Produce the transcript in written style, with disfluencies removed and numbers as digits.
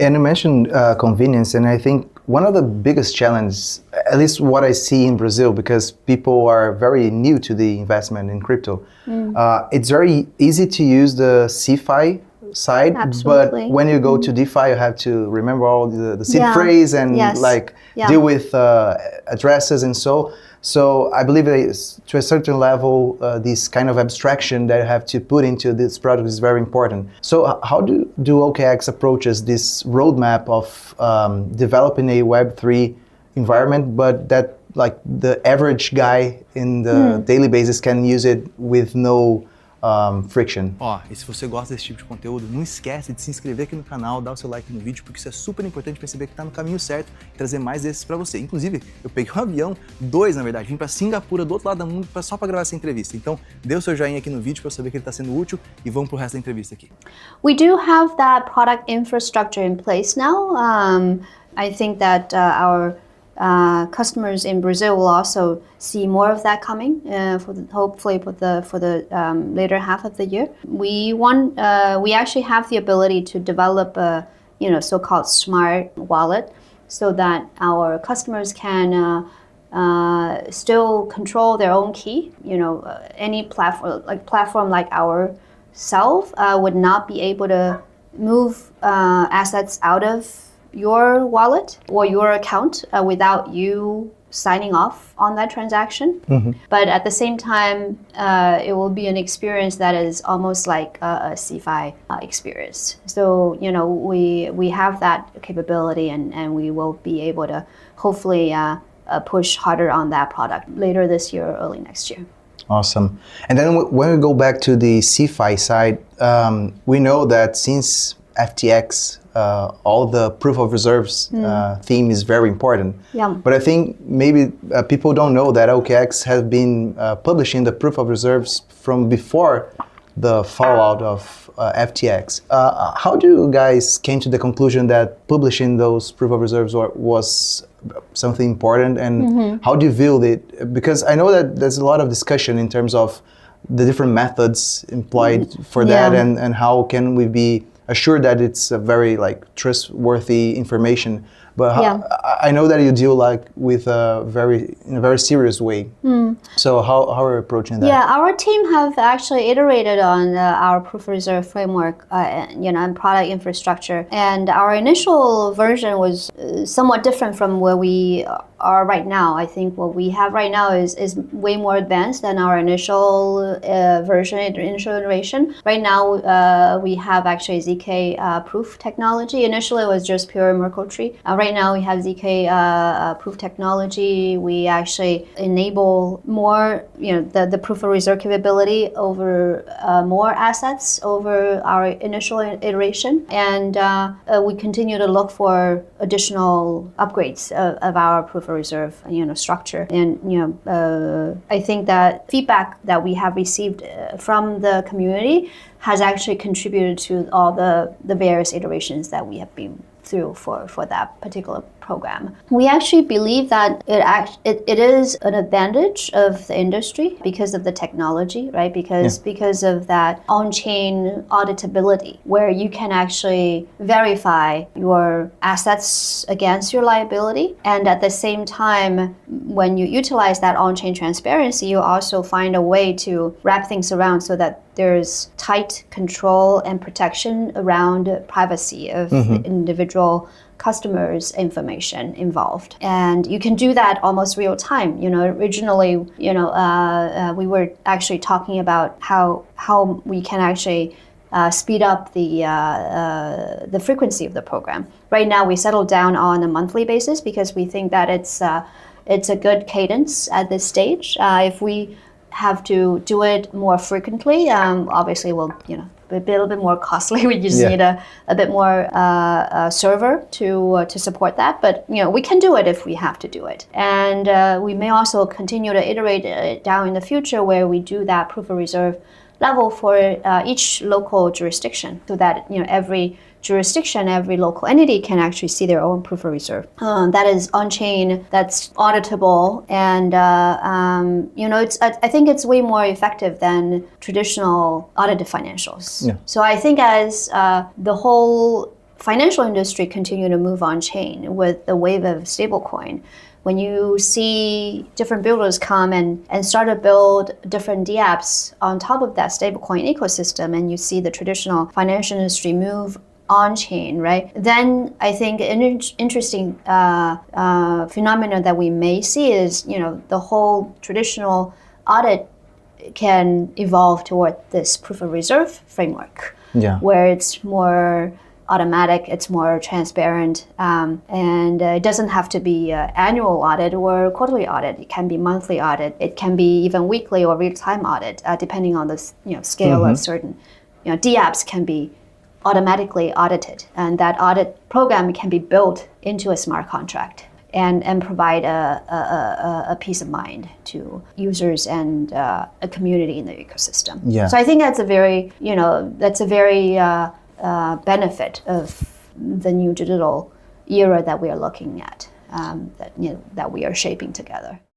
And you mentioned convenience, and I think one of the biggest challenges, at least what I see in Brazil, because people are very new to the investment in crypto, it's very easy to use the CeFi side, Absolutely. but when you go to DeFi, you have to remember all the seed phrase and deal with addresses and so. So I believe to a certain level, this kind of abstraction that you have to put into this product is very important. So how do OKX approaches this roadmap of developing a Web3 environment, but that like the average guy in the daily basis can use it with no friction. Ó, e se você gosta desse tipo de conteúdo, não esquece de se inscrever aqui no canal, dar o seu like no vídeo, porque isso é super importante para perceber que tá no caminho certo e trazer mais desses para você. Inclusive, eu peguei um avião, dois na verdade, vim para Singapura, do outro lado do mundo, só para gravar essa entrevista. Então, dê o seu joinha aqui no vídeo para eu saber que ele tá sendo útil e vamos pro resto da entrevista aqui. We do have that product infrastructure in place now. I think that our customers in Brazil will also see more of that coming hopefully for the later half of the year. We actually have the ability to develop a so-called smart wallet so that our customers can still control their own key. Any platform like ourselves would not be able to move assets out of your wallet or your account without you signing off on that transaction. But at the same time, it will be an experience that is almost like a CeFi experience. So, we have that capability and we will be able to hopefully push harder on that product later this year or early next year. Awesome. And then when we go back to the CeFi side, we know that since FTX, all the proof of reserves theme is very important. Yeah. But I think maybe people don't know that OKX has been publishing the proof of reserves from before the fallout of FTX. How do you guys came to the conclusion that publishing those proof of reserves was something important, and how do you view it? Because I know that there's a lot of discussion in terms of the different methods employed for that, and how can we be assured that it's a very trustworthy information. But I know that you deal with in a very serious way. So how are you approaching that? Yeah, our team have actually iterated on our proof of reserve framework, and product infrastructure. And our initial version was somewhat different from where we are right now. I think what we have right now is way more advanced than our initial version, initial iteration. Right now, we have actually ZK proof technology. Initially, it was just pure Merkle tree. Right now, we have ZK proof technology. We actually enable more, the proof of reserve capability over more assets over our initial iteration. And we continue to look for additional upgrades of our proof of reserve, structure. And, I think that feedback that we have received from the community has actually contributed to all the various iterations that we have been through for that particular program. We actually believe that it is an advantage of the industry because of the technology, right? Because of that on-chain auditability, where you can actually verify your assets against your liability. And at the same time, when you utilize that on-chain transparency, you also find a way to wrap things around so that there's tight control and protection around privacy of individual customers' information involved. And you can do that almost real time. Originally, we were actually talking about how we can actually speed up the frequency of the program. Right now, we settled down on a monthly basis because we think that it's a good cadence at this stage. If we have to do it more frequently, obviously we'll, be a little bit more costly. We just need a bit more server to support that. But we can do it if we have to do it. And we may also continue to iterate it down in the future where we do that proof of reserve level for each local jurisdiction, so that every jurisdiction, every local entity can actually see their own proof of reserve. That is on-chain, that's auditable, and I think it's way more effective than traditional audited financials. Yeah. So I think as the whole financial industry continue to move on chain with the wave of stablecoin, when you see different builders come and start to build different dApps on top of that stablecoin ecosystem, and you see the traditional financial industry move on chain, right? Then I think an interesting phenomenon that we may see is, the whole traditional audit can evolve toward this proof of reserve framework, where it's more automatic, it's more transparent, and it doesn't have to be an annual audit or quarterly audit. It can be monthly audit. It can be even weekly or real-time audit, depending on the scale of certain. dApps can be automatically audited, and that audit program can be built into a smart contract and provide a peace of mind to users and a community in the ecosystem. So I think that's a very benefit of the new digital era that we are looking at, that we are shaping together.